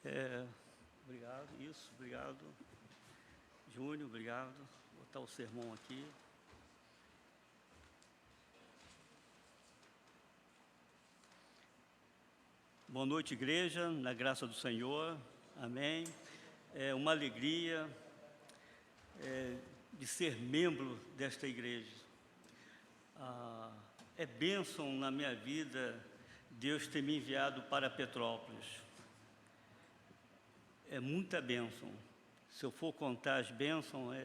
Obrigado, isso, obrigado. Júnior, obrigado. Vou botar o sermão aqui. Boa noite, igreja, na graça do Senhor, amém. É uma alegria de ser membro desta igreja. É bênção na minha vida Deus ter me enviado para Petrópolis. É muita bênção. Se eu for contar as bênçãos,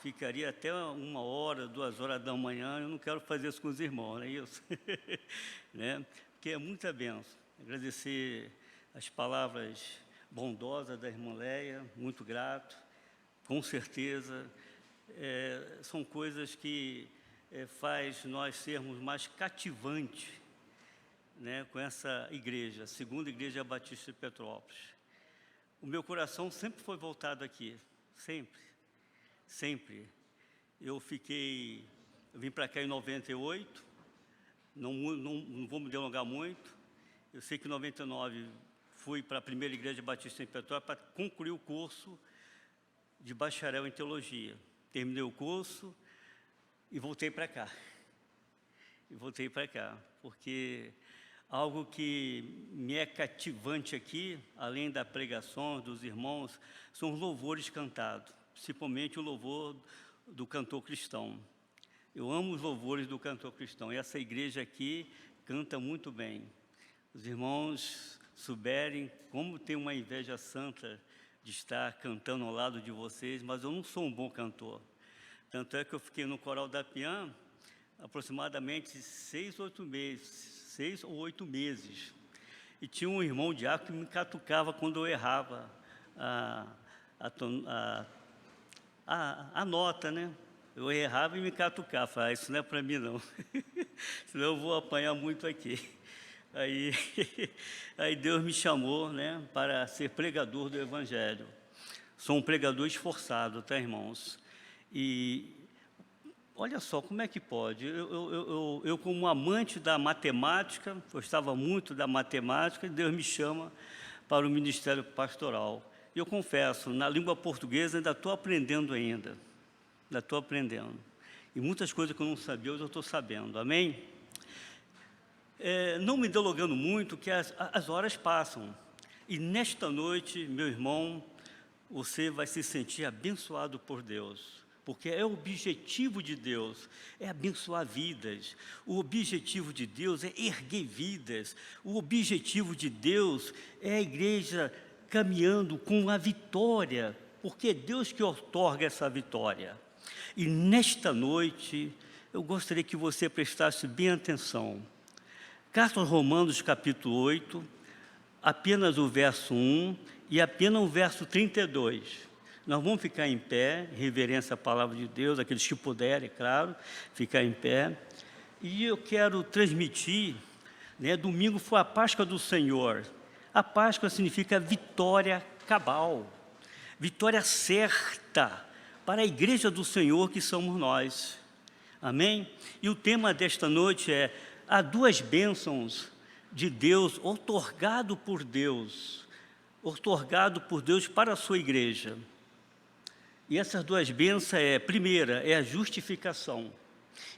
ficaria até 1 hora, 2 horas da manhã. Eu não quero fazer isso com os irmãos, não é isso? Né? Porque é muita bênção. Agradecer as palavras bondosas da irmã Leia, muito grato. Com certeza, são coisas que faz nós sermos mais cativantes, né, com essa igreja, a Segunda Igreja Batista de Petrópolis. O meu coração sempre foi voltado aqui, sempre. Eu vim para cá em 98, não vou me delongar muito. Eu sei que em 99 fui para a Primeira Igreja Batista em Petrópolis para concluir o curso de bacharel em teologia. Terminei o curso e voltei para cá. Porque algo que me é cativante aqui, além da pregação dos irmãos, são os louvores cantados, principalmente o louvor do cantor cristão. Eu amo os louvores do cantor cristão, e essa igreja aqui canta muito bem. Os irmãos souberem como tem uma inveja santa de estar cantando ao lado de vocês, mas eu não sou um bom cantor. Tanto é que eu fiquei no coral da Pian aproximadamente 6 ou 8 meses. E tinha um irmão diácono que me catucava quando eu errava a nota, né? Eu errava e me catucava. Falei, isso não é para mim, não. Senão eu vou apanhar muito aqui. Aí Deus me chamou, né, para ser pregador do Evangelho. Sou um pregador esforçado, tá, irmãos? E olha só, como é que pode? Eu como amante da matemática, gostava muito da matemática, e Deus me chama para o ministério pastoral. E eu confesso, na língua portuguesa ainda estou aprendendo E muitas coisas que eu não sabia, hoje eu estou sabendo, amém? Não me delongando muito, que as horas passam. E nesta noite, meu irmão, você vai se sentir abençoado por Deus. Porque é o objetivo de Deus, é abençoar vidas. O objetivo de Deus é erguer vidas. O objetivo de Deus é a igreja caminhando com a vitória, porque é Deus que outorga essa vitória. E nesta noite, eu gostaria que você prestasse bem atenção. Carta aos Romanos, capítulo 8, apenas o verso 1 e apenas o verso 32. Nós vamos ficar em pé, em reverência à palavra de Deus, aqueles que puderem, é claro, ficar em pé. E eu quero transmitir, né, domingo foi a Páscoa do Senhor. A Páscoa significa vitória cabal, vitória certa para a igreja do Senhor que somos nós. Amém? E o tema desta noite é: há 2 bênçãos de Deus, outorgado por Deus para a sua igreja. E essas 2 bênçãos primeira, é a justificação.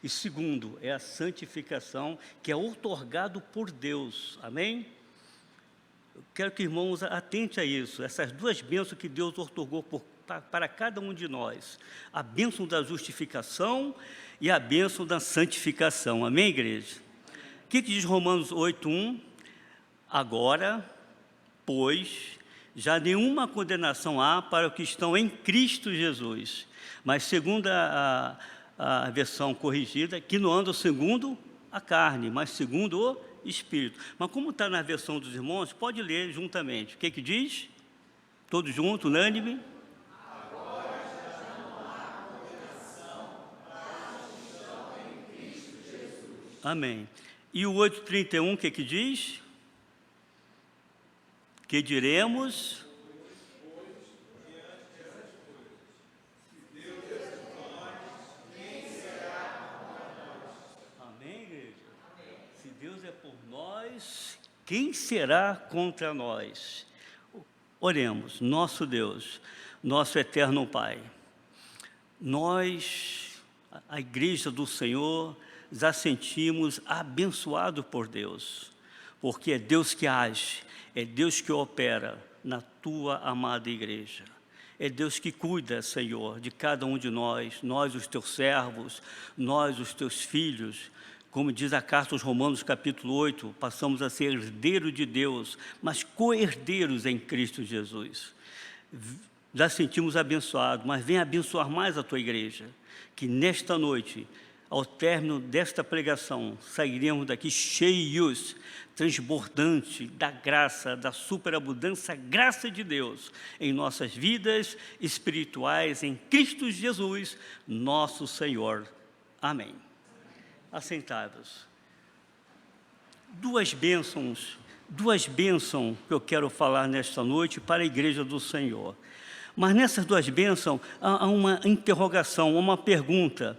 E segundo, é a santificação, que é outorgado por Deus. Amém? Eu quero que irmãos atentem a isso. Essas 2 bênçãos que Deus outorgou para cada um de nós. A bênção da justificação e a bênção da santificação. Amém, igreja? O que diz Romanos 8:1? Agora, pois, já nenhuma condenação há para os que estão em Cristo Jesus. Mas segundo a versão corrigida, que não andam segundo a carne, mas segundo o Espírito. Mas como está na versão dos irmãos, pode ler juntamente. O que diz? Todos juntos, unânime. Agora já não há condenação para os que estão em Cristo Jesus. Amém. E o 8:31, o que diz? Que diremos? Amém, igreja? Se Deus é por nós, quem será contra nós? Oremos. Nosso Deus, nosso eterno Pai, nós, a Igreja do Senhor, já sentimos abençoado por Deus, porque é Deus que age, é Deus que opera na Tua amada Igreja. É Deus que cuida, Senhor, de cada um de nós os Teus servos, nós os Teus filhos. Como diz a carta aos Romanos, capítulo 8, passamos a ser herdeiros de Deus, mas co-herdeiros em Cristo Jesus. Já sentimos abençoados, mas vem abençoar mais a Tua Igreja, que nesta noite, ao término desta pregação, sairemos daqui cheios, transbordantes da graça, da superabundância graça de Deus em nossas vidas espirituais, em Cristo Jesus, nosso Senhor. Amém. Assentados. Duas bênçãos que eu quero falar nesta noite para a Igreja do Senhor. Mas nessas duas bênçãos há uma interrogação, uma pergunta.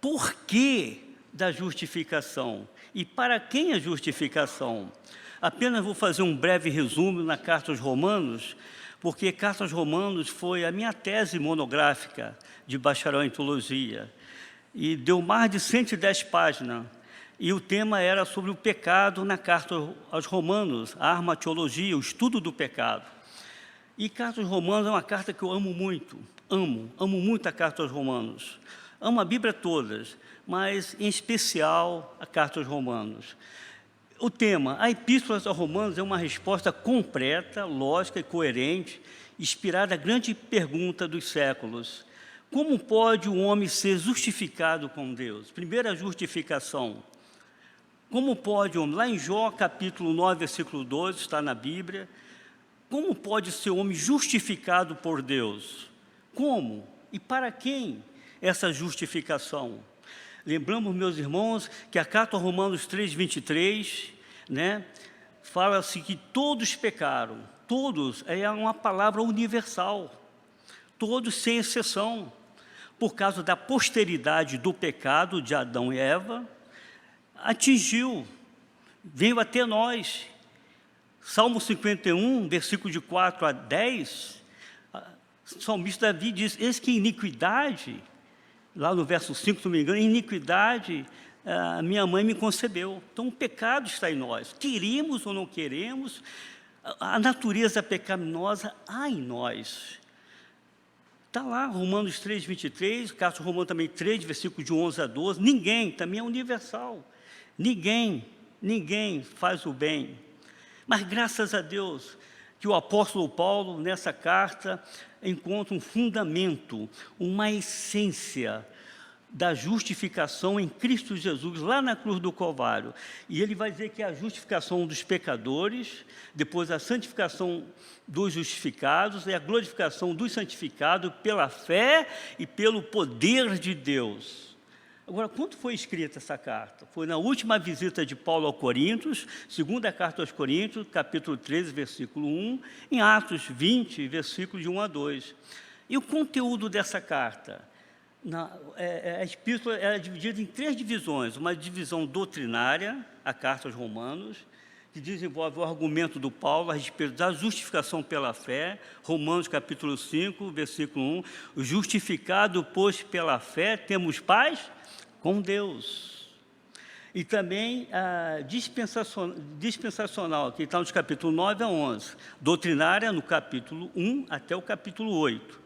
Por que da justificação? E para quem a justificação? Apenas vou fazer um breve resumo na Carta aos Romanos, porque Carta aos Romanos foi a minha tese monográfica de bacharel em teologia. E deu mais de 110 páginas. E o tema era sobre o pecado na Carta aos Romanos, a armateologia, o estudo do pecado. E Carta aos Romanos é uma carta que eu amo muito, amo muito a Carta aos Romanos. Amo a Bíblia toda, mas em especial a Carta aos Romanos. O tema, a Epístola aos Romanos, é uma resposta completa, lógica e coerente, inspirada na grande pergunta dos séculos. Como pode o homem ser justificado com Deus? Primeira justificação. Como pode o homem? Lá em Jó, capítulo 9, versículo 12, está na Bíblia. Como pode ser o homem justificado por Deus? Como? E para quem essa justificação? Lembramos, meus irmãos, que a carta aos Romanos 3, 23, fala-se que todos pecaram. Todos é uma palavra universal. Todos sem exceção. Por causa da posteridade do pecado de Adão e Eva, atingiu, veio até nós. Salmo 51, versículo de 4 a 10, o salmista Davi diz, eis que iniquidade, lá no verso 5, se não me engano, iniquidade, minha mãe me concebeu. Então o pecado está em nós, queremos ou não queremos, a natureza pecaminosa há em nós. Está lá, Romanos 3, 23, Carta Romano também 3, versículo de 11 a 12. Ninguém, também é universal. Ninguém faz o bem. Mas graças a Deus que o apóstolo Paulo, nessa carta, encontra um fundamento, uma essência da justificação em Cristo Jesus, lá na cruz do Calvário. E ele vai dizer que é a justificação dos pecadores, depois a santificação dos justificados e a glorificação dos santificados pela fé e pelo poder de Deus. Agora, quando foi escrita essa carta? Foi na última visita de Paulo a Coríntios, segunda carta aos Coríntios, capítulo 13, versículo 1, em Atos 20, versículo de 1 a 2. E o conteúdo dessa carta? A epístola era dividida em 3 divisões, uma divisão doutrinária, a carta aos Romanos, que desenvolve o argumento do Paulo a respeito da justificação pela fé, Romanos capítulo 5, versículo 1, justificado, pois, pela fé, temos paz com Deus. E também a dispensacional, que está nos capítulos 9 a 11, doutrinária no capítulo 1 até o capítulo 8.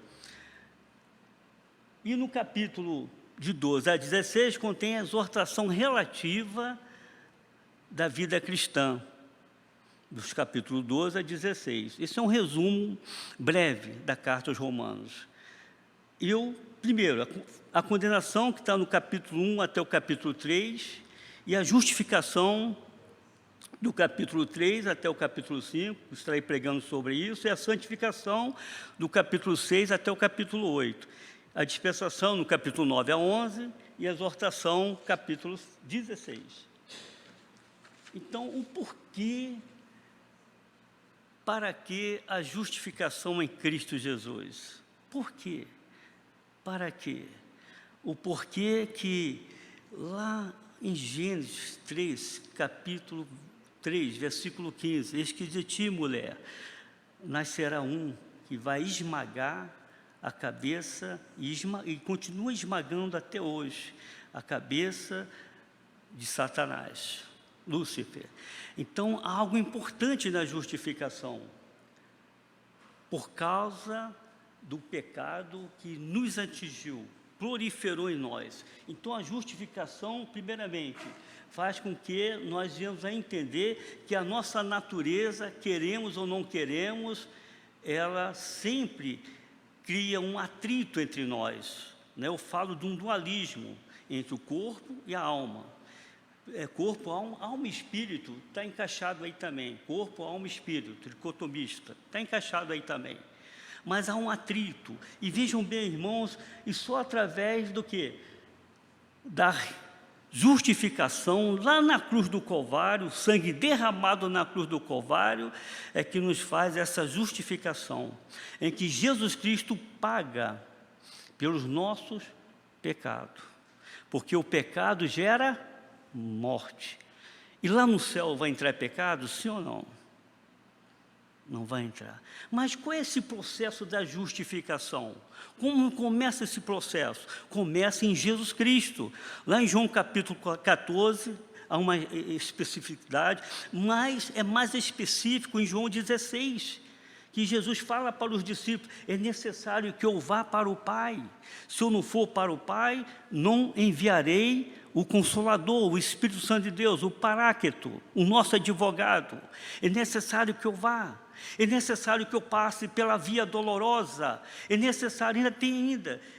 E no capítulo de 12 a 16 contém a exortação relativa da vida cristã, dos capítulos 12 a 16. Esse é um resumo breve da carta aos Romanos. Primeiro, a condenação que está no capítulo 1 até o capítulo 3, e a justificação do capítulo 3 até o capítulo 5, estarei pregando sobre isso, e a santificação do capítulo 6 até o capítulo 8. A dispensação no capítulo 9 a 11 e a exortação, capítulo 16. Então, o porquê, para que a justificação em Cristo Jesus? Por quê? Para quê? O porquê que lá em Gênesis 3, capítulo 3, versículo 15, eis que de ti, mulher, nascerá um que vai esmagar a cabeça, e continua esmagando até hoje, a cabeça de Satanás, Lúcifer. Então, há algo importante na justificação, por causa do pecado que nos atingiu, proliferou em nós. Então, a justificação, primeiramente, faz com que nós venhamos a entender que a nossa natureza, queremos ou não queremos, ela sempre cria um atrito entre nós, né? Eu falo de um dualismo entre o corpo e a alma. Corpo, alma e espírito, está encaixado aí também. Corpo, alma e espírito, tricotomista, está encaixado aí também. Mas há um atrito. E vejam bem, irmãos, e só através do quê? Da justificação, lá na cruz do Calvário, o sangue derramado na cruz do Calvário, é que nos faz essa justificação, em que Jesus Cristo paga pelos nossos pecados. Porque o pecado gera morte. E lá no céu vai entrar pecado, sim ou não? Não vai entrar. Mas qual é esse processo da justificação? Como começa esse processo? Começa em Jesus Cristo. Lá em João capítulo 14, há uma especificidade, mas é mais específico em João 16, que Jesus fala para os discípulos: é necessário que eu vá para o Pai. Se eu não for para o Pai, não enviarei o Consolador, o Espírito Santo de Deus, o Paráclito, o nosso advogado. É necessário que eu vá. É necessário que eu passe pela via dolorosa. É necessário,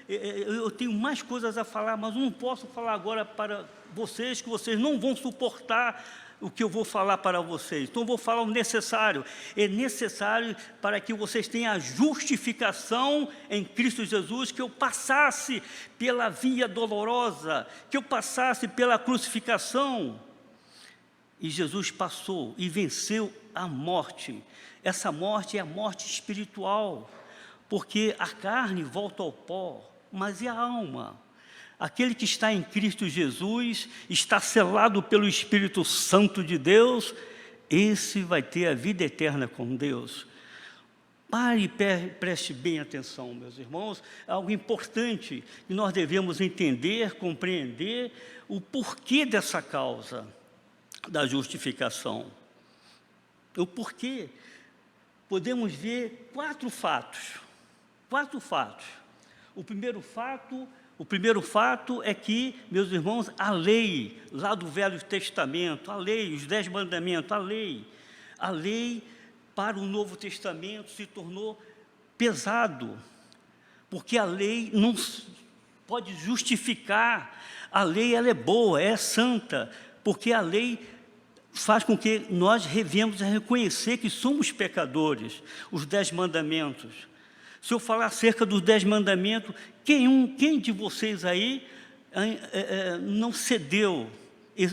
eu tenho mais coisas a falar, mas não posso falar agora para vocês, que vocês não vão suportar o que eu vou falar para vocês. Então, eu vou falar o necessário. É necessário para que vocês tenham a justificação em Cristo Jesus, que eu passasse pela via dolorosa, que eu passasse pela crucificação. E Jesus passou e venceu a morte. Essa morte é a morte espiritual, porque a carne volta ao pó, mas e a alma? Aquele que está em Cristo Jesus, está selado pelo Espírito Santo de Deus, esse vai ter a vida eterna com Deus. Pare e preste bem atenção, meus irmãos, é algo importante que nós devemos entender, compreender o porquê dessa causa da justificação. O porquê. Podemos ver quatro fatos. O primeiro fato é que, meus irmãos, a lei, lá do Velho Testamento, a lei, os 10 mandamentos, a lei para o Novo Testamento se tornou pesado, porque a lei não pode justificar, a lei ela é boa, é santa, porque a lei faz com que nós venhamos a reconhecer que somos pecadores, os 10 mandamentos. Se eu falar acerca dos 10 mandamentos, quem de vocês aí não cedeu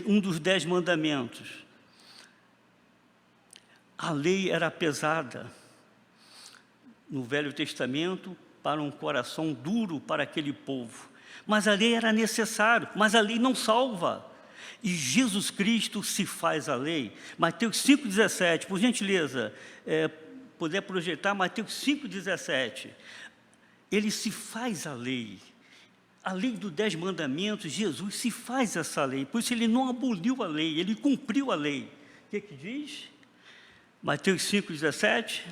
um dos 10 mandamentos? A lei era pesada no Velho Testamento para um coração duro para aquele povo. Mas a lei era necessária, mas a lei não salva. E Jesus Cristo se faz a lei. Mateus 5,17, por gentileza, puder projetar Mateus 5,17. Ele se faz a lei dos 10 mandamentos. Jesus se faz essa lei, por isso ele não aboliu a lei, ele cumpriu a lei. O que diz? Mateus 5,17.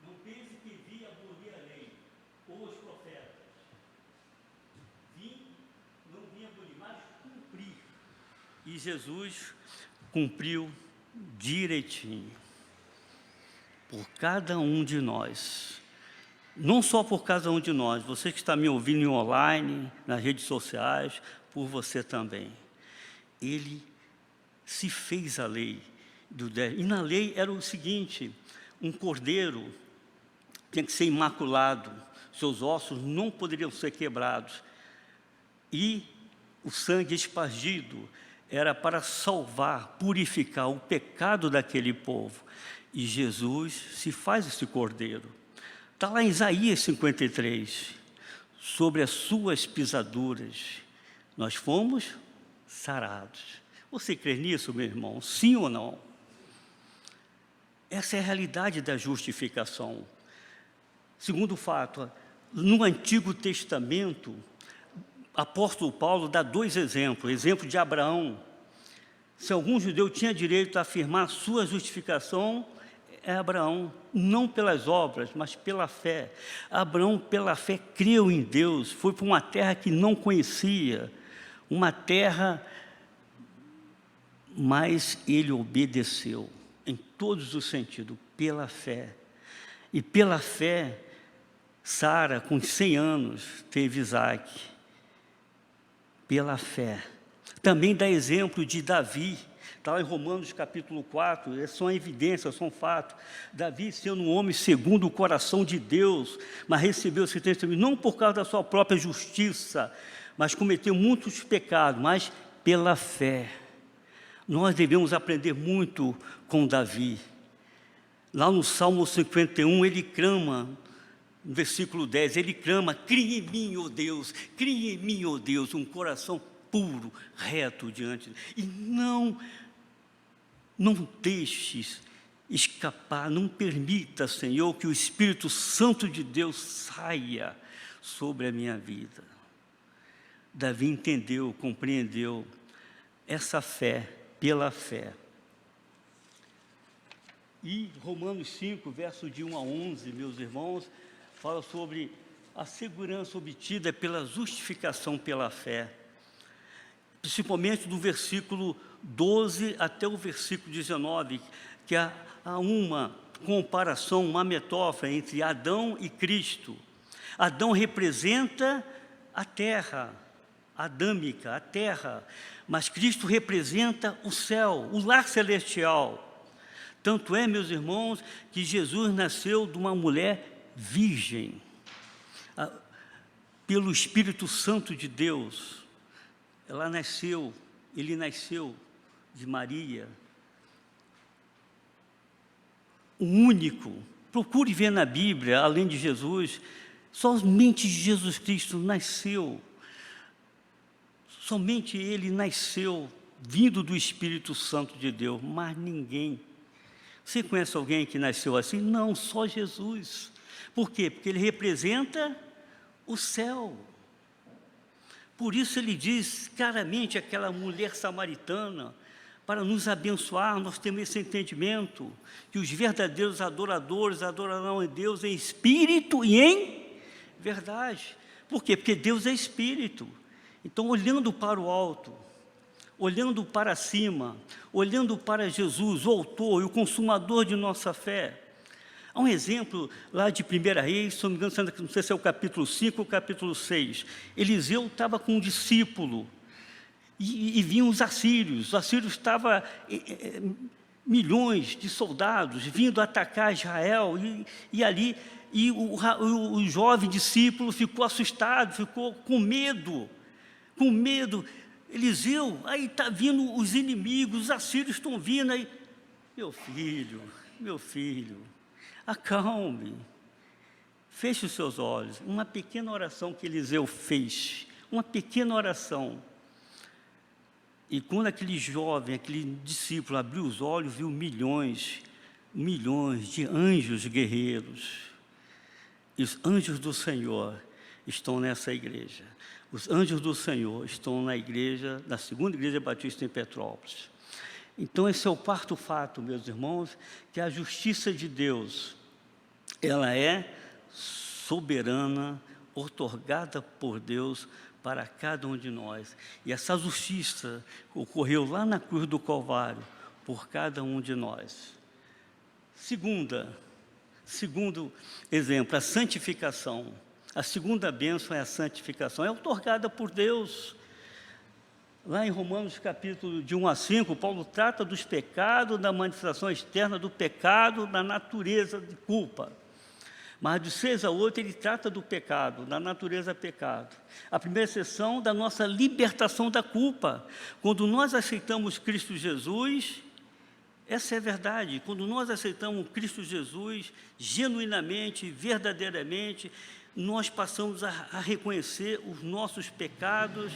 Não pense que vi abolir a lei, ou os profetas. Não vim abolir, mas cumprir. E Jesus cumpriu direitinho por cada um de nós. Não só por cada um de nós, você que está me ouvindo online, nas redes sociais, por você também. Ele se fez a lei do 10. E na lei era o seguinte: um cordeiro tinha que ser imaculado, seus ossos não poderiam ser quebrados. E o sangue espargido era para salvar, purificar o pecado daquele povo. E Jesus se faz esse cordeiro. Está lá em Isaías 53, sobre as suas pisaduras nós fomos sarados. Você crê nisso, meu irmão? Sim ou não? Essa é a realidade da justificação. Segundo fato, no Antigo Testamento, apóstolo Paulo dá dois exemplos. Exemplo de Abraão. Se algum judeu tinha direito a afirmar sua justificação, é Abraão, não pelas obras, mas pela fé. Abraão, pela fé, creu em Deus, foi para uma terra que não conhecia, uma terra, mas ele obedeceu, em todos os sentidos, pela fé. E pela fé, Sara, com 100 anos, teve Isaac. Pela fé. Também dá exemplo de Davi. Está lá em Romanos capítulo 4, é só uma evidência, é só um fato. Davi, sendo um homem segundo o coração de Deus, mas recebeu esse testemunho, não por causa da sua própria justiça, mas cometeu muitos pecados, mas pela fé. Nós devemos aprender muito com Davi. Lá no Salmo 51, ele clama, no versículo 10, ele clama: cria em mim, ó Deus, cria em mim, ó Deus, um coração puro, reto diante de... E não deixes escapar, não permita, Senhor, que o Espírito Santo de Deus saia sobre a minha vida. Davi entendeu, compreendeu essa fé, pela fé. E Romanos 5, verso de 1 a 11, meus irmãos, fala sobre a segurança obtida pela justificação pela fé. Principalmente do versículo 12 até o versículo 19, que há uma comparação, uma metáfora entre Adão e Cristo. Adão representa a terra adâmica, a terra, mas Cristo representa o céu, o lar celestial. Tanto é, meus irmãos, que Jesus nasceu de uma mulher virgem, pelo Espírito Santo de Deus. Ele nasceu de Maria, o único. Procure ver na Bíblia, além de Jesus, somente Jesus Cristo nasceu. Somente Ele nasceu, vindo do Espírito Santo de Deus, mas ninguém. Você conhece alguém que nasceu assim? Não, só Jesus. Por quê? Porque Ele representa o céu. Por isso Ele diz claramente àquela mulher samaritana, para nos abençoar, nós temos esse entendimento, que os verdadeiros adoradores adorarão a Deus em espírito e em verdade. Por quê? Porque Deus é espírito. Então, olhando para o alto, olhando para cima, olhando para Jesus, o autor e o consumador de nossa fé. Há um exemplo lá de 1 Reis, se não me engano, não sei se é o capítulo 5 ou o capítulo 6. Eliseu estava com um discípulo e vinham os assírios estavam milhões de soldados vindo atacar Israel e ali o jovem discípulo ficou assustado, ficou com medo. Eliseu, aí está vindo os inimigos, os assírios estão vindo aí. Meu filho, acalme, feche os seus olhos. Uma pequena oração que Eliseu fez, uma pequena oração. E quando aquele jovem, aquele discípulo abriu os olhos, viu milhões de anjos guerreiros. E os anjos do Senhor estão nessa igreja. Os anjos do Senhor estão na igreja, na segunda igreja batista em Petrópolis. Então esse é o quarto fato, meus irmãos, que a justiça de Deus, ela é soberana, outorgada por Deus para cada um de nós. E essa justiça ocorreu lá na cruz do Calvário, por cada um de nós. Segundo exemplo, a santificação. A segunda bênção é a santificação, é outorgada por Deus. Lá em Romanos capítulo de 1 a 5, Paulo trata dos pecados, da manifestação externa do pecado, da natureza de culpa. Mas de 6 a 8 ele trata do pecado, da natureza pecado. A primeira seção da nossa libertação da culpa. Quando nós aceitamos Cristo Jesus, essa é a verdade, quando nós aceitamos Cristo Jesus genuinamente, verdadeiramente, nós passamos a reconhecer os nossos pecados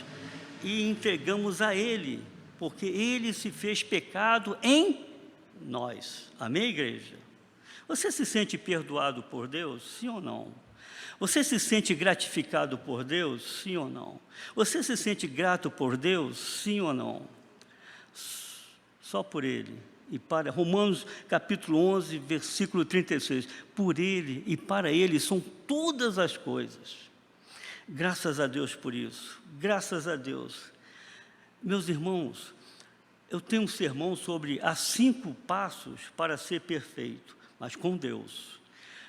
e entregamos a Ele, porque Ele se fez pecado em nós. Amém, igreja? Você se sente perdoado por Deus? Sim ou não? Você se sente gratificado por Deus? Sim ou não? Você se sente grato por Deus? Sim ou não? Só por Ele e para Romanos capítulo 11, versículo 36. Por Ele e para Ele são todas as coisas. Graças a Deus por isso. Graças a Deus. Meus irmãos, eu tenho um sermão sobre há 5 passos para ser perfeito, mas com Deus.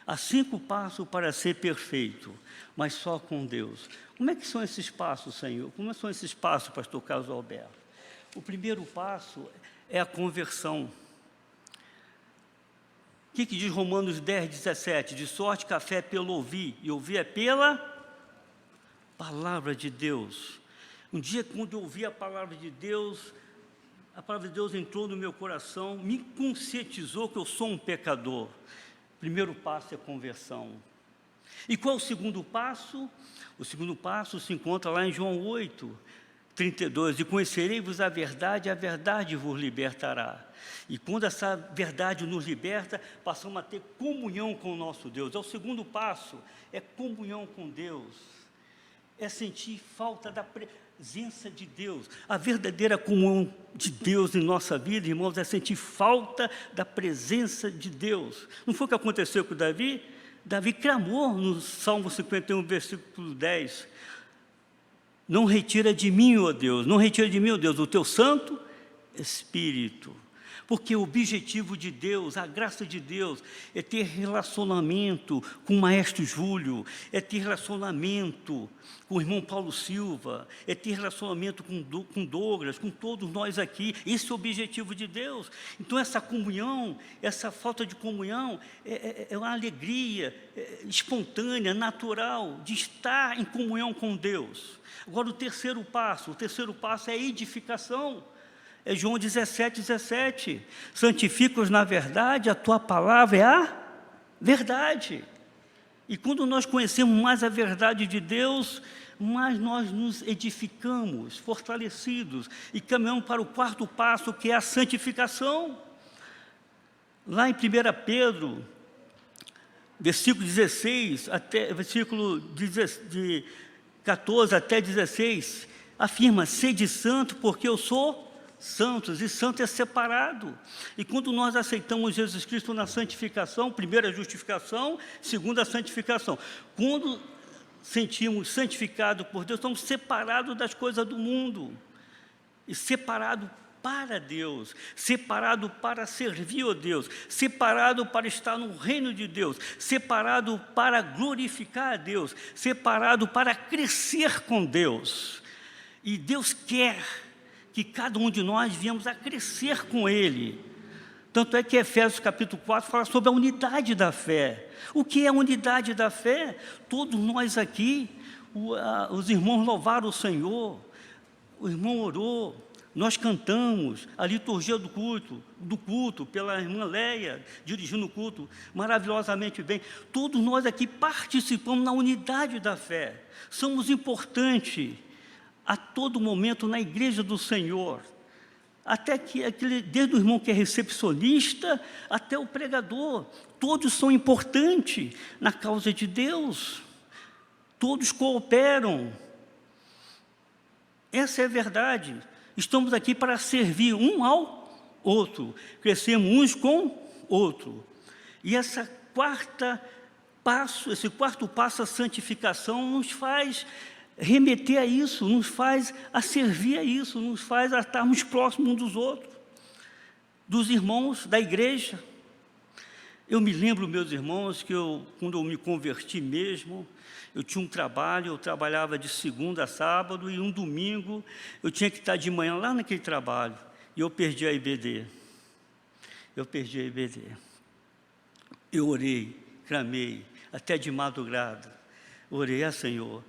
Há 5 passos para ser perfeito, mas só com Deus. Como é que são esses passos, Senhor? Como são esses passos, pastor Carlos Alberto? O primeiro passo é a conversão. O que diz Romanos 10, 17? De sorte que a fé é pelo ouvir, e ouvir é pela palavra de Deus. Um dia, quando eu ouvi a palavra de Deus entrou no meu coração, me conscientizou que eu sou um pecador. O primeiro passo é conversão. E qual é o segundo passo? O segundo passo se encontra lá em João 8, 32. E conhecereis a verdade vos libertará. E quando essa verdade nos liberta, passamos a ter comunhão com o nosso Deus. É o segundo passo, é comunhão com Deus. É sentir falta da presença de Deus. A verdadeira comunhão de Deus em nossa vida, irmãos, é sentir falta da presença de Deus. Não foi o que aconteceu com Davi? Davi clamou no Salmo 51, versículo 10. Não retira de mim, ó Deus, não retira de mim, ó Deus, o teu Santo Espírito. Porque o objetivo de Deus, a graça de Deus, é ter relacionamento com o maestro Júlio, é ter relacionamento com o irmão Paulo Silva, é ter relacionamento com Douglas, com todos nós aqui. Esse é o objetivo de Deus. Então essa comunhão, essa falta de comunhão, é uma alegria espontânea, natural, de estar em comunhão com Deus. Agora o terceiro passo é a edificação. É João 17, 17. Santifica-os na verdade, a tua palavra é a verdade. E quando nós conhecemos mais a verdade de Deus, mais nós nos edificamos, fortalecidos, e caminhamos para o quarto passo, que é a santificação. Lá em 1 Pedro, versículo 16, versículo de 14 até 16, afirma: sede santo, porque eu sou santos, e santo é separado. E quando nós aceitamos Jesus Cristo na santificação, primeiro a justificação, segundo a santificação. Quando sentimos santificado por Deus, estamos separados das coisas do mundo, e separados para Deus, separado para servir a Deus, separado para estar no reino de Deus, separado para glorificar a Deus, separado para crescer com Deus. E Deus quer que cada um de nós viemos a crescer com Ele. Tanto é que Efésios capítulo 4 fala sobre a unidade da fé. O que é a unidade da fé? Todos nós aqui, os irmãos louvaram o Senhor, o irmão orou, nós cantamos a liturgia do culto pela irmã Leia, dirigindo o culto maravilhosamente bem. Todos nós aqui participamos na unidade da fé. Somos importantes a todo momento na igreja do Senhor, até que desde o irmão que é recepcionista até o pregador, todos são importantes na causa de Deus, todos cooperam. Essa é a verdade. Estamos aqui para servir um ao outro, crescemos uns com outro. E esse quarto passo, a santificação, nos faz remeter a isso, nos faz a servir a isso, nos faz a estarmos próximos uns dos outros, dos irmãos da igreja. Eu me lembro, meus irmãos, que quando eu me converti mesmo, eu tinha um trabalho, eu trabalhava de segunda a sábado, e um domingo eu tinha que estar de manhã lá naquele trabalho, e eu perdi a IBD. Eu orei, clamei, até de madrugada, orei: Senhor,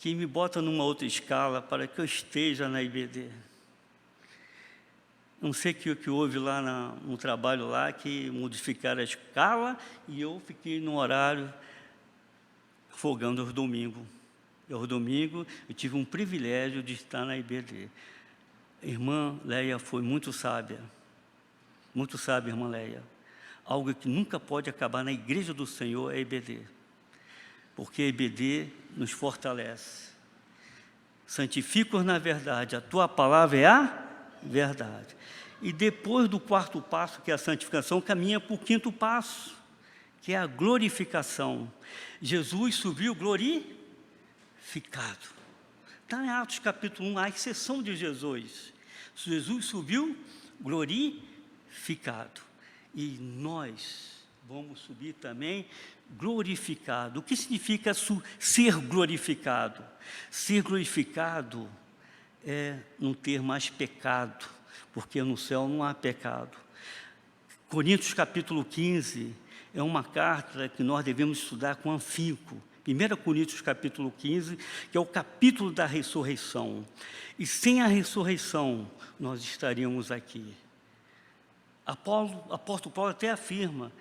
que me bota numa outra escala para que eu esteja na IBD. Não sei o que houve lá no trabalho lá, que modificaram a escala, e eu fiquei no horário folgando aos domingos. E aos domingos eu tive um privilégio de estar na IBD. Irmã Leia foi muito sábia, irmã Leia. Algo que nunca pode acabar na igreja do Senhor é a IBD, porque a IBD nos fortalece. Santifica-os na verdade, a tua palavra é a verdade. E depois do quarto passo, que é a santificação, caminha para o quinto passo, que é a glorificação. Jesus subiu glorificado. Está em Atos capítulo 1, a exceção de Jesus. Jesus subiu glorificado. E nós vamos subir também glorificado. O que significa ser glorificado? Ser glorificado é não ter mais pecado, porque no céu não há pecado. Coríntios capítulo 15 é uma carta que nós devemos estudar com afinco. 1 Coríntios capítulo 15, que é o capítulo da ressurreição. E sem a ressurreição, nós estaríamos aqui. Apóstolo Paulo até afirma,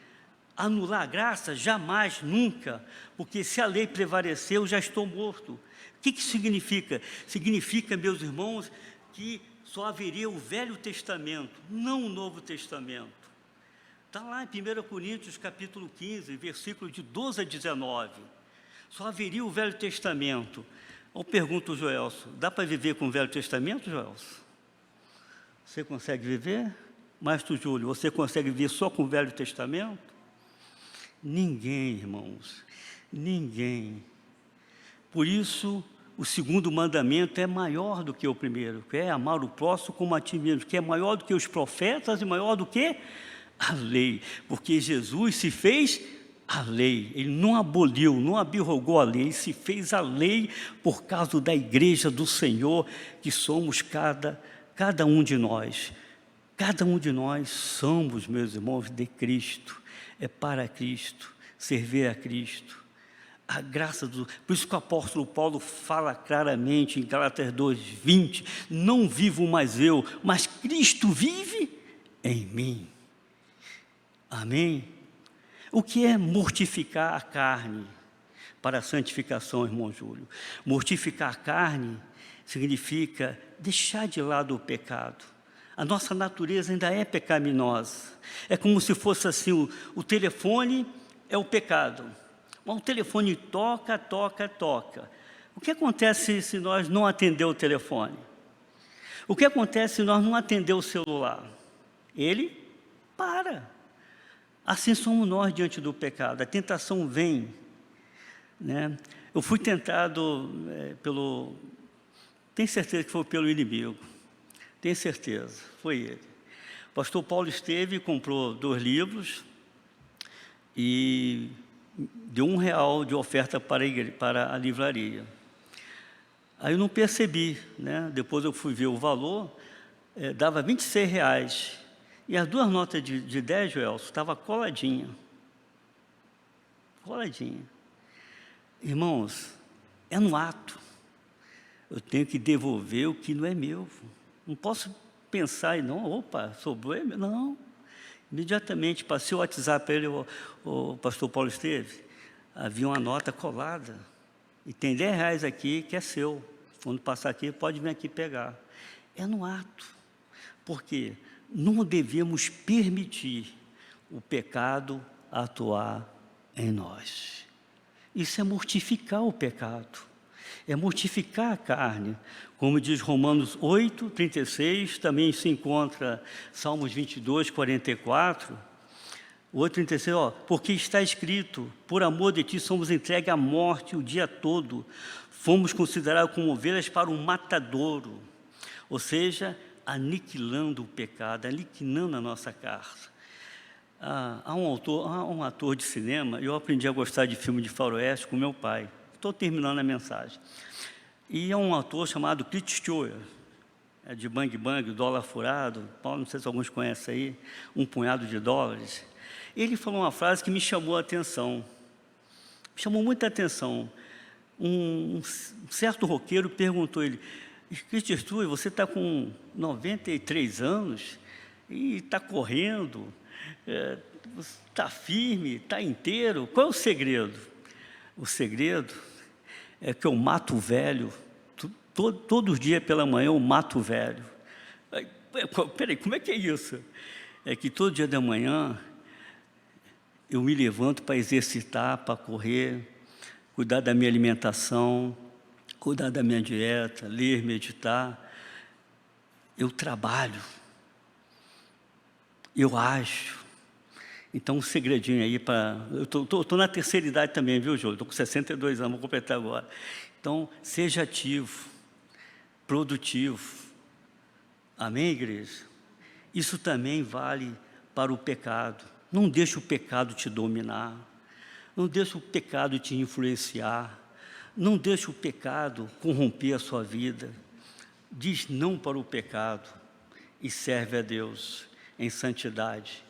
anular a graça, jamais, nunca, porque se a lei prevaleceu, eu já estou morto. O que significa? Significa, meus irmãos, que só haveria o Velho Testamento, não o Novo Testamento. Está lá em 1 Coríntios capítulo 15, versículo de 12 a 19. Só haveria o Velho Testamento. Eu pergunto, Joelso, dá para viver com o Velho Testamento, Joelso? Você consegue viver? Mastro Júlio, você consegue viver só com o Velho Testamento? Ninguém, irmãos, ninguém. Por isso, o segundo mandamento é maior do que o primeiro, que é amar o próximo como a ti mesmo, que é maior do que os profetas e maior do que a lei, porque Jesus se fez a lei, ele não aboliu, não abrogou a lei, ele se fez a lei por causa da igreja do Senhor, que somos cada um de nós. Cada um de nós somos, meus irmãos, de Cristo, é para Cristo, servir a Cristo. A graça do... Por isso que o apóstolo Paulo fala claramente em Gálatas 2:20, não vivo mais eu, mas Cristo vive em mim. Amém? O que é mortificar a carne para a santificação, irmão Júlio? Mortificar a carne significa deixar de lado o pecado. A nossa natureza ainda é pecaminosa. É como se fosse assim, o telefone é o pecado. O telefone toca, toca, toca. O que acontece se nós não atender o telefone? O que acontece se nós não atender o celular? Ele para. Assim somos nós diante do pecado. A tentação vem, né? Eu fui tentado tenho certeza que foi pelo inimigo. Tenho certeza, foi ele. O pastor Paulo esteve e comprou 2 livros e deu R$1 de oferta para a livraria. Aí eu não percebi, né? Depois eu fui ver o valor, dava R$26. E as 2 notas de 10, Joelson, estavam coladinha. Coladinha. Irmãos, é no ato. Eu tenho que devolver o que não é meu. Não posso pensar e não, opa, sobrou, é meu. Não. Imediatamente passei o WhatsApp para ele, o pastor Paulo esteve, havia uma nota colada. E tem R$10 aqui que é seu. Quando passar aqui, pode vir aqui pegar. É no ato. Por quê? Não devemos permitir o pecado atuar em nós. Isso é mortificar o pecado, é mortificar a carne. Como diz Romanos 8:36, também se encontra Salmos 22:44, 8:36, porque está escrito, por amor de ti somos entregues à morte o dia todo, fomos considerados como ovelhas para um matadouro, ou seja, aniquilando o pecado, aniquilando a nossa carne. Há um ator de cinema, eu aprendi a gostar de filme de faroeste com meu pai. Estou terminando a mensagem. E é um ator chamado Clint Stewart, de Bang Bang, Dólar Furado. Paulo, não sei se alguns conhecem aí, Um Punhado de Dólares. Ele falou uma frase que me chamou a atenção. Me chamou muita atenção. Um certo roqueiro perguntou a ele, Clint Stewart, você está com 93 anos e está correndo, está firme, está inteiro, qual é o segredo? O segredo é que eu mato o velho, todos os dias pela manhã eu mato o velho. Peraí, como é que é isso? É que todo dia da manhã eu me levanto para exercitar, para correr, cuidar da minha alimentação, cuidar da minha dieta, ler, meditar. Eu trabalho, eu ajo. Então, um segredinho aí para... Eu estou na terceira idade também, viu, Júlio? Estou com 62 anos, vou completar agora. Então, seja ativo, produtivo. Amém, igreja? Isso também vale para o pecado. Não deixe o pecado te dominar. Não deixe o pecado te influenciar. Não deixe o pecado corromper a sua vida. Diz não para o pecado e serve a Deus em santidade.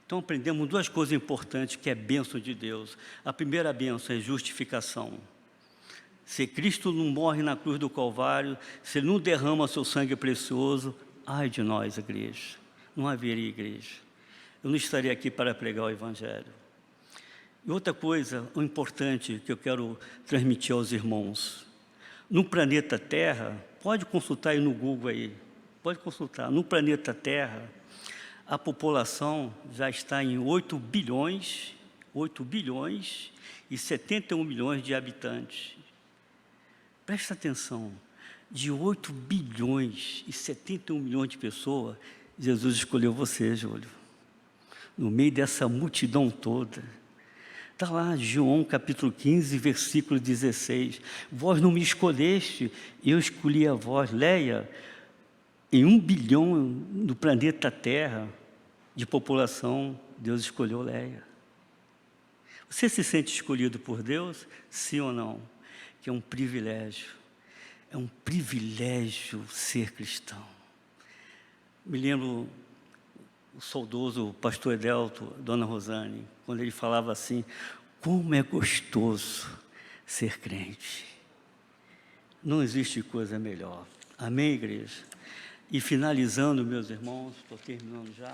Então aprendemos duas coisas importantes que é bênção de Deus. A primeira bênção é justificação. Se Cristo não morre na cruz do Calvário, se Ele não derrama seu sangue precioso, ai de nós, igreja, não haveria igreja. Eu não estaria aqui para pregar o Evangelho. E outra coisa importante que eu quero transmitir aos irmãos. No planeta Terra, pode consultar aí no Google aí, pode consultar, no planeta Terra, a população já está em 8 bilhões e 71 milhões de habitantes. Presta atenção, de 8 bilhões e 71 milhões de pessoas, Jesus escolheu você, Júlio, no meio dessa multidão toda. Está lá, João capítulo 15, versículo 16. Vós não me escolheste, eu escolhi a vós. Leia, em 1 bilhão no planeta Terra de população, Deus escolheu Leia. Você se sente escolhido por Deus? Sim ou não? Que é um privilégio ser cristão. Me lembro o saudoso pastor Edelto, Dona Rosane, quando ele falava assim, como é gostoso ser crente. Não existe coisa melhor. Amém, igreja? E finalizando, meus irmãos, estou terminando já,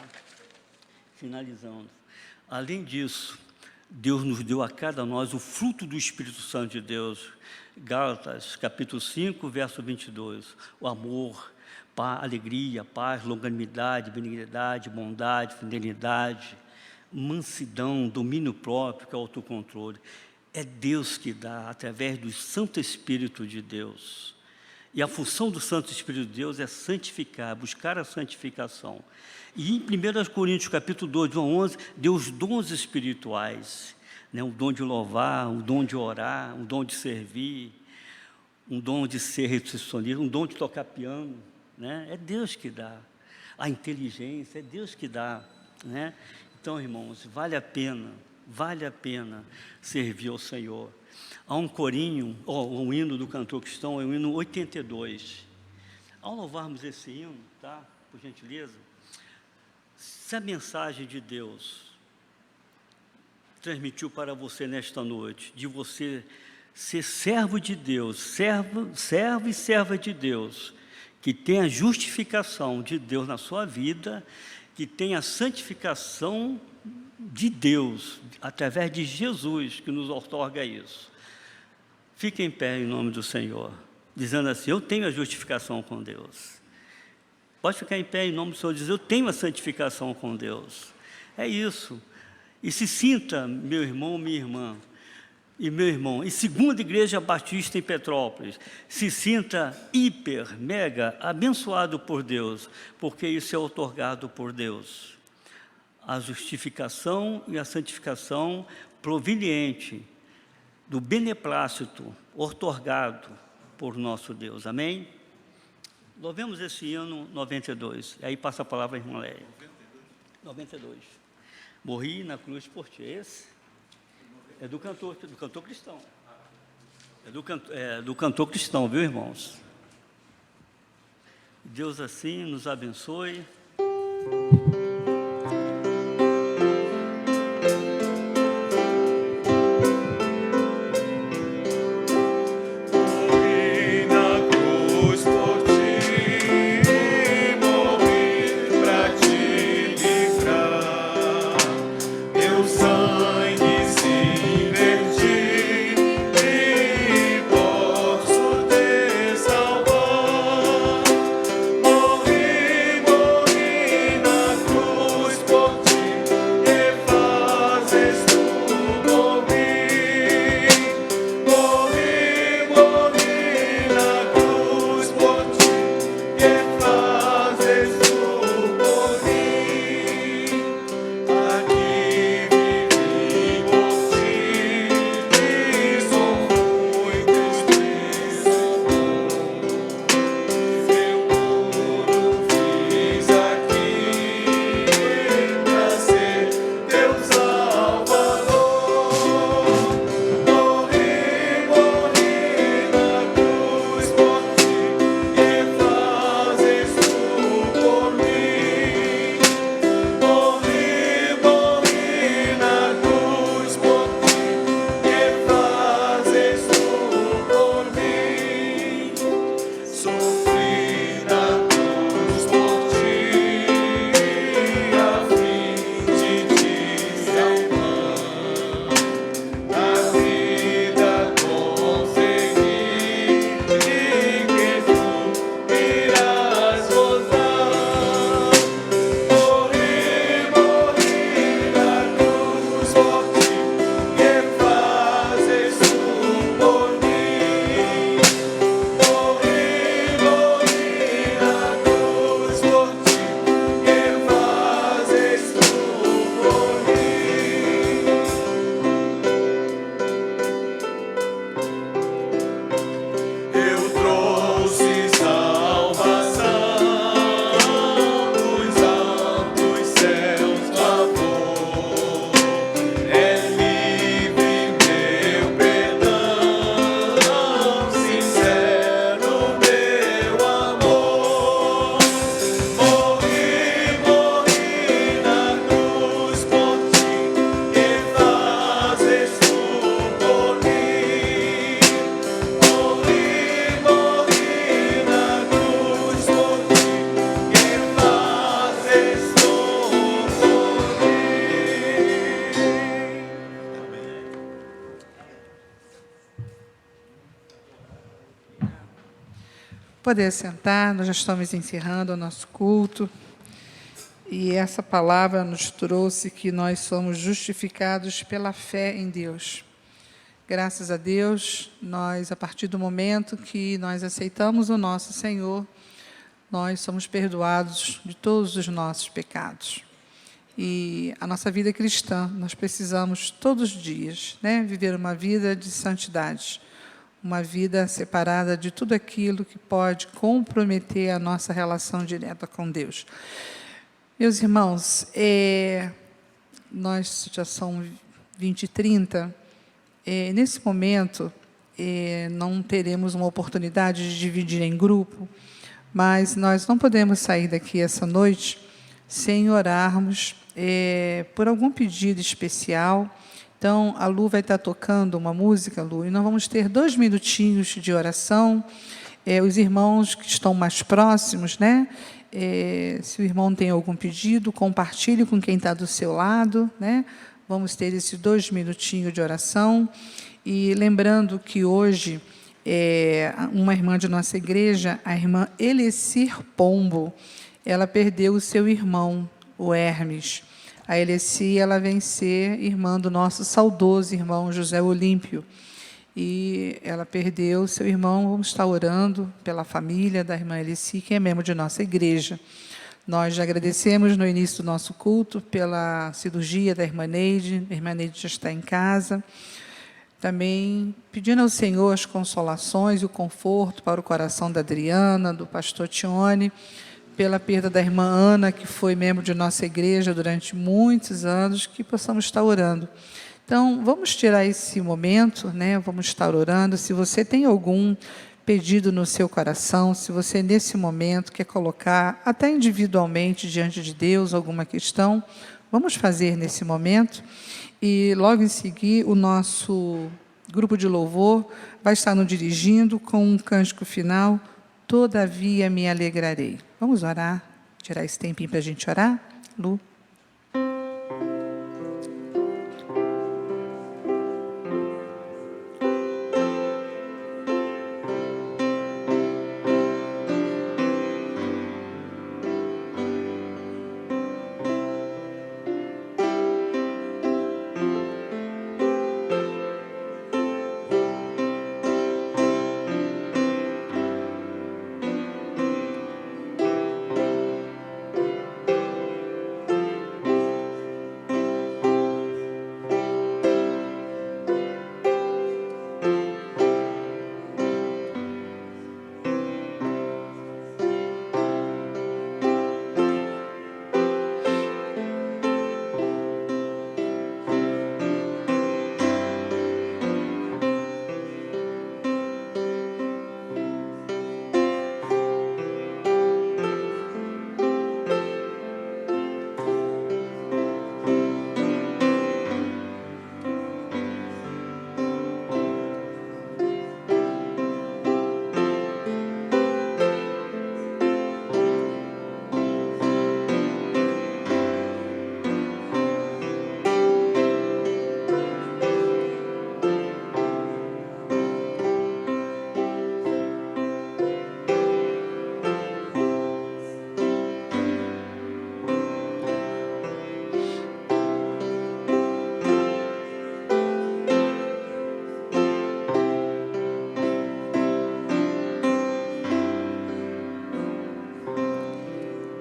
finalizando. Além disso, Deus nos deu a cada nós o fruto do Espírito Santo de Deus. Gálatas, capítulo 5, verso 22. O amor, alegria, paz, longanimidade, benignidade, bondade, fidelidade, mansidão, domínio próprio, que é o autocontrole. É Deus que dá, através do Santo Espírito de Deus. E a função do Santo Espírito de Deus é santificar, buscar a santificação. E em 1 Coríntios, capítulo 2, 11, deu os dons espirituais, né? O dom de louvar, o dom de orar, o dom de servir, um dom de ser recepcionista, um dom de tocar piano, né? É Deus que dá. A inteligência, é Deus que dá, né? Então, irmãos, vale a pena servir ao Senhor. Há um corinho, um hino do cantor cristão, é o hino 82. Ao louvarmos esse hino, tá? Por gentileza, se a mensagem de Deus transmitiu para você nesta noite, de você ser servo de Deus, servo e serva de Deus, que tem a justificação de Deus na sua vida, que tem a santificação de Deus, através de Jesus, que nos outorga isso. Fique em pé em nome do Senhor, dizendo assim, eu tenho a justificação com Deus. Pode ficar em pé em nome do Senhor, dizer, eu tenho a santificação com Deus. É isso. E se sinta, meu irmão, minha irmã, e meu irmão, em Segunda Igreja Batista em Petrópolis, se sinta hiper, mega, abençoado por Deus, porque isso é outorgado por Deus. A justificação e a santificação proveniente do beneplácito outorgado por nosso Deus. Amém? Louvemos esse hino 92. Aí passa a palavra à irmã Leia. 92. Morri na cruz por ti. Esse é do cantor cristão. É do cantor cristão, viu, irmãos? Deus assim nos abençoe. poder sentar, nós já estamos encerrando o nosso culto. E essa palavra nos trouxe que nós somos justificados pela fé em Deus. Graças a Deus, nós, a partir do momento que nós aceitamos o nosso Senhor, nós somos perdoados de todos os nossos pecados. E a nossa vida cristã, nós precisamos todos os dias, viver uma vida de santidade, uma vida separada de tudo aquilo que pode comprometer a nossa relação direta com Deus. Meus irmãos, nós já são 20h30, nesse momento não teremos uma oportunidade de dividir em grupo, mas nós não podemos sair daqui essa noite sem orarmos por algum pedido especial. Então, a Lu vai estar tocando uma música, Lu, e nós vamos ter 2 minutinhos de oração. Os irmãos que estão mais próximos, se o irmão tem algum pedido, compartilhe com quem está do seu lado, Vamos ter esses 2 minutinhos de oração. E lembrando que hoje, uma irmã de nossa igreja, a irmã Elecir Pombo, ela perdeu o seu irmão, o Hermes. A Elecir, ela vem ser irmã do nosso saudoso irmão José Olímpio. E ela perdeu o seu irmão. Vamos estar orando pela família da irmã Elecir, que é membro de nossa igreja. Nós já agradecemos no início do nosso culto pela cirurgia da irmã Neide. A irmã Neide já está em casa. Também pedindo ao Senhor as consolações e o conforto para o coração da Adriana, do pastor Tione, pela perda da irmã Ana, que foi membro de nossa igreja durante muitos anos, que possamos estar orando. Então, vamos tirar esse momento, vamos estar orando. Se você tem algum pedido no seu coração, se você, nesse momento, quer colocar, até individualmente, diante de Deus, alguma questão, vamos fazer nesse momento. E, logo em seguida, o nosso grupo de louvor vai estar nos dirigindo com um cântico final, Todavia me alegrarei. Vamos orar, tirar esse tempinho para a gente orar, Lu?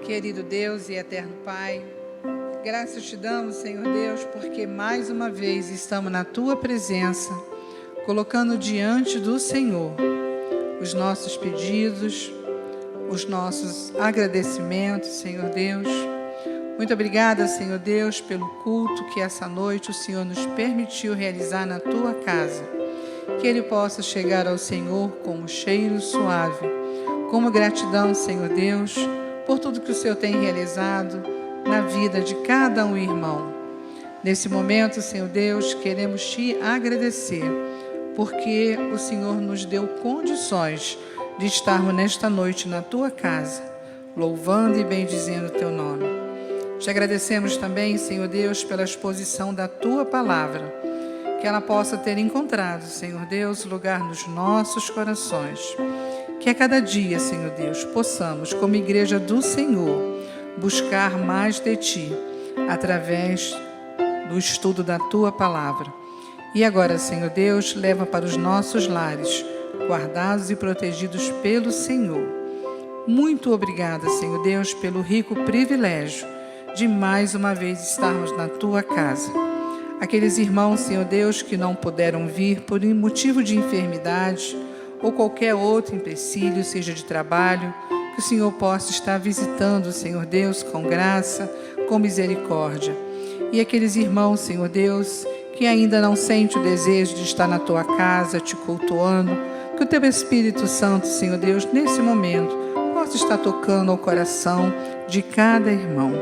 Querido Deus e eterno Pai, graças te damos, Senhor Deus, porque mais uma vez estamos na Tua presença, colocando diante do Senhor os nossos pedidos, os nossos agradecimentos, Senhor Deus. Muito obrigada, Senhor Deus, pelo culto que essa noite o Senhor nos permitiu realizar na Tua casa. Que ele possa chegar ao Senhor com um cheiro suave. Como gratidão, Senhor Deus, por tudo que o Senhor tem realizado na vida de cada um irmão. Nesse momento, Senhor Deus, queremos te agradecer, porque o Senhor nos deu condições de estarmos nesta noite na Tua casa, louvando e bendizendo o Teu nome. Te agradecemos também, Senhor Deus, pela exposição da Tua palavra, que ela possa ter encontrado, Senhor Deus, lugar nos nossos corações. Que a cada dia, Senhor Deus, possamos, como igreja do Senhor, buscar mais de Ti, através do estudo da Tua Palavra. E agora, Senhor Deus, leva para os nossos lares, guardados e protegidos pelo Senhor. Muito obrigada, Senhor Deus, pelo rico privilégio de mais uma vez estarmos na Tua casa. Aqueles irmãos, Senhor Deus, que não puderam vir por motivo de enfermidade ou qualquer outro empecilho, seja de trabalho, que o Senhor possa estar visitando, Senhor Deus, com graça, com misericórdia. E aqueles irmãos, Senhor Deus, que ainda não sente o desejo de estar na Tua casa, te cultuando, que o Teu Espírito Santo, Senhor Deus, nesse momento, possa estar tocando ao coração de cada irmão.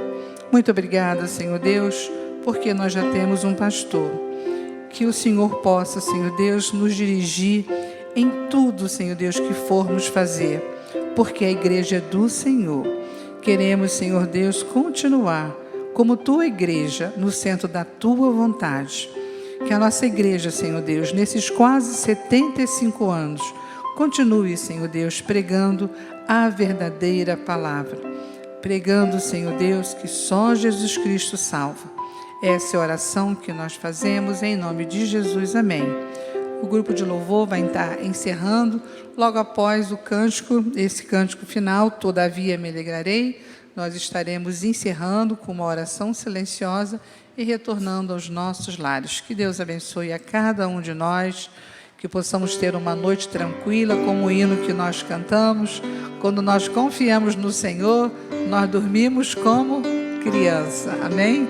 Muito obrigada, Senhor Deus, porque nós já temos um pastor. Que o Senhor possa, Senhor Deus, nos dirigir em tudo, Senhor Deus, que formos fazer, porque a igreja é do Senhor. Queremos, Senhor Deus, continuar como Tua igreja no centro da Tua vontade. Que a nossa igreja, Senhor Deus, nesses quase 75 anos, continue, Senhor Deus, pregando a verdadeira palavra. Pregando, Senhor Deus, que só Jesus Cristo salva. Essa é a oração que nós fazemos em nome de Jesus. Amém. O grupo de louvor vai estar encerrando logo após o cântico, esse cântico final, Todavia me alegrarei. Nós estaremos encerrando com uma oração silenciosa e retornando aos nossos lares. Que Deus abençoe a cada um de nós, que possamos ter uma noite tranquila, como o hino que nós cantamos. Quando nós confiamos no Senhor, nós dormimos como criança. Amém?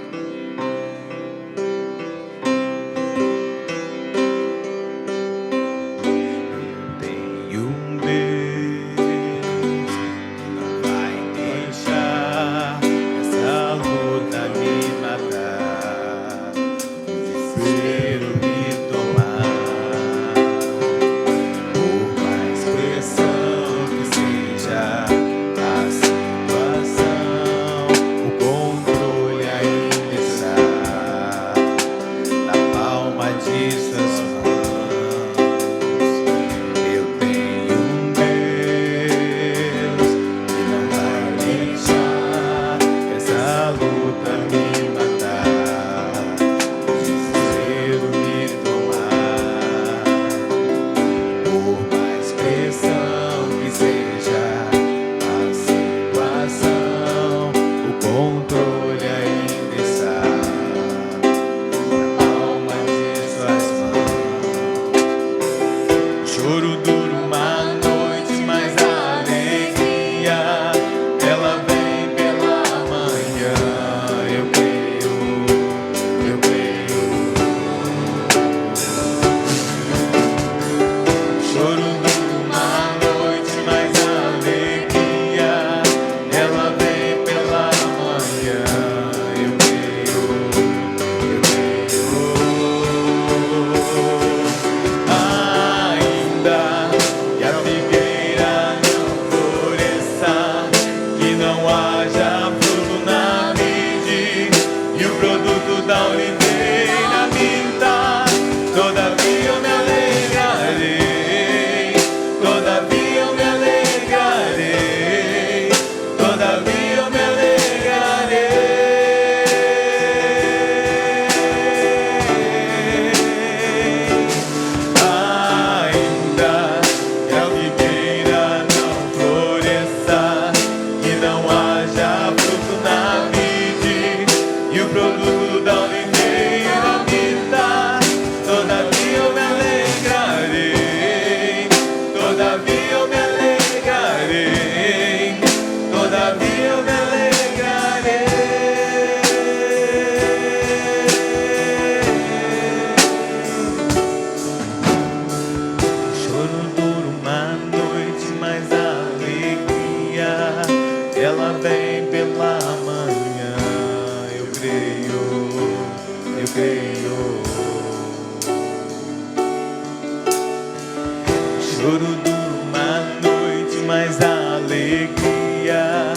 Choro dura uma noite, mas a alegria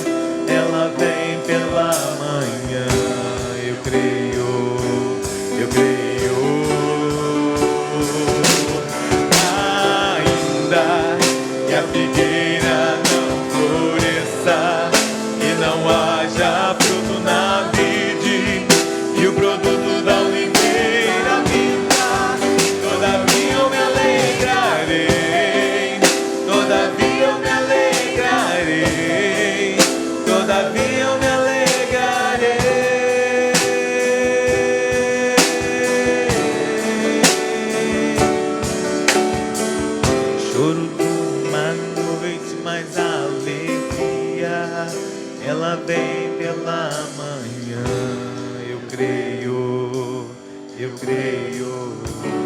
ela vem pela manhã. Eu creio, eu creio. Ainda que a figueira vem pela manhã. Eu creio, eu creio.